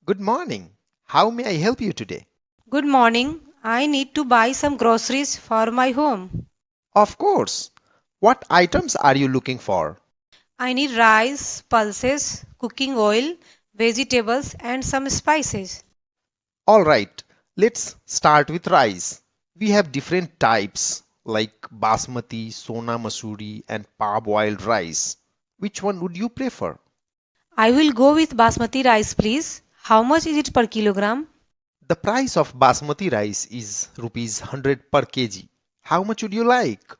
Good morning. How may I help you today? Good morning. I need to buy some groceries for my home. Of course. What items are you looking for? I need rice, pulses, cooking oil, vegetables, and some spices. All right, let's start with rice. We have different types like basmati, sona masuri, and parboiled rice. Which one would you prefer? I will go with basmati rice, please. How much is it per kilogram? The price of basmati rice is rupees 100 per kg. How much would you like?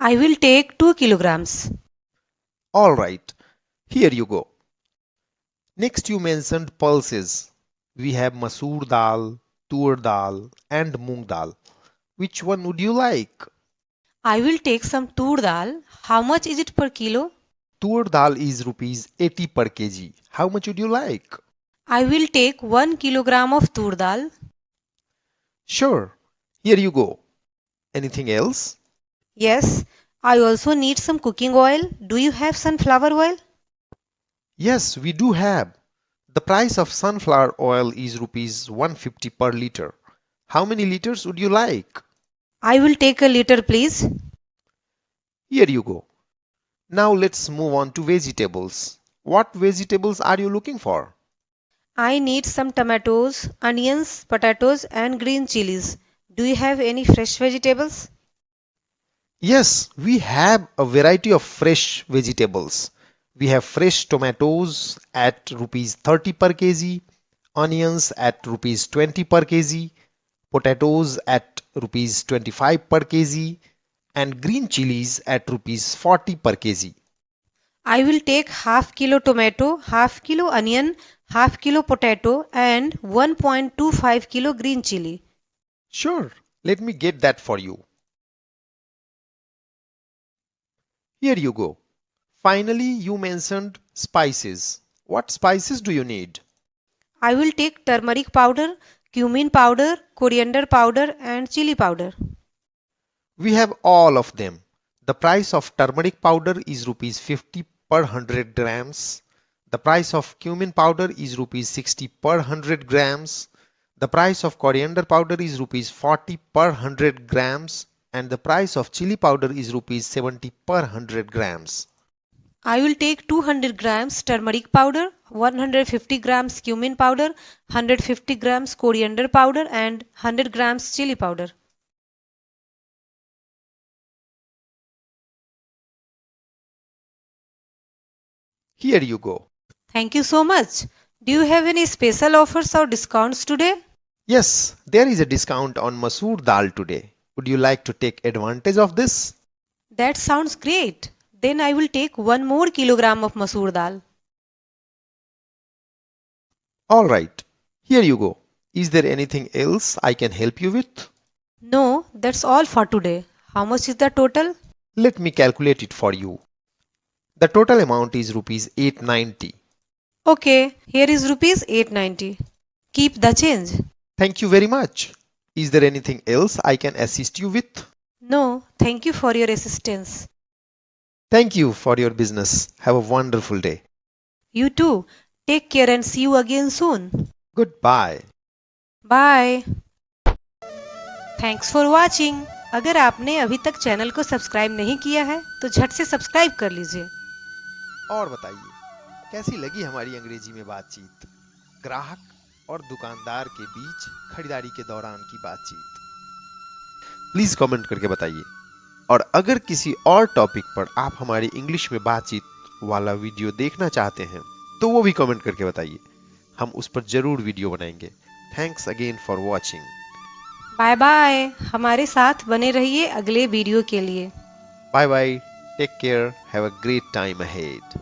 I will take 2 kilograms. All right, here you go. Next, you mentioned pulses. We have masoor dal, tur dal, and moong dal. Which one would you like? I will take some tur dal. How much is it per kilo? Tur dal is rupees 80 per kg. How much would you like? I will take 1 kilogram of tur dal. Sure, here you go. Anything else? Yes, I also need some cooking oil. Do you have sunflower oil? Yes, we do have. The price of sunflower oil is rupees 150 per liter. How many liters would you like? I will take a liter, please. Here you go. Now let's move on to vegetables. What vegetables are you looking for? I need some tomatoes, onions, potatoes, and green chilies. Do you have any fresh vegetables? Yes, we have a variety of fresh vegetables. We have fresh tomatoes at rupees 30 per kg, onions at rupees 20 per kg, potatoes at rupees 25 per kg, and green chilies at rupees 40 per kg. I will take half kilo tomato, half kilo onion, half kilo potato, and 1.25 kilo green chili. Sure, let me get that for you. Here you go. Finally, you mentioned spices. What spices do you need? I will take turmeric powder, cumin powder, coriander powder, and chili powder. We have all of them. The price of turmeric powder is rupees 50 per 100 grams. The price of cumin powder is rupees 60 per 100 grams. The price of coriander powder is rupees 40 per 100 grams. And the price of chili powder is rupees 70 per 100 grams. I will take 200 grams turmeric powder, 150 grams cumin powder, 150 grams coriander powder, and 100 grams chili powder. Here you go. Thank you so much. Do you have any special offers or discounts today? Yes, there is a discount on masoor dal today. Would you like to take advantage of this? That sounds great. Then I will take 1 more kilogram of masoor dal. Alright, here you go. Is there anything else I can help you with? No, that's all for today. How much is the total? Let me calculate it for you. The total amount is rupees 890. Okay, here is rupees 890. Keep the change. Thank you very much. Is there anything else I can assist you with? No, thank you for your assistance. Thank you for your business. Have a wonderful day. You too. Take care and see you again soon. Goodbye. Bye. Thanks for watching. अगर आपने अभी तक channel को subscribe नहीं किया है तो झट से सब्सक्राइब कर लीजिए। और बताइए कैसी लगी हमारी अंग्रेजी में बातचीत? ग्राहक और दुकानदार के बीच खरीदारी के दौरान की बातचीत। प्लीज कमेंट करके बताइए। और अगर किसी और टॉपिक पर आप हमारी इंग्लिश में बातचीत वाला वीडियो देखना चाहते हैं तो वो भी कमेंट करके बताइए। हम उस पर जरूर वीडियो बनाएंगे। Thanks again for watching. Bye bye. हमारे साथ बने रहिए अगले वीडियो के लिए। Bye bye. Take care. Have a great time ahead.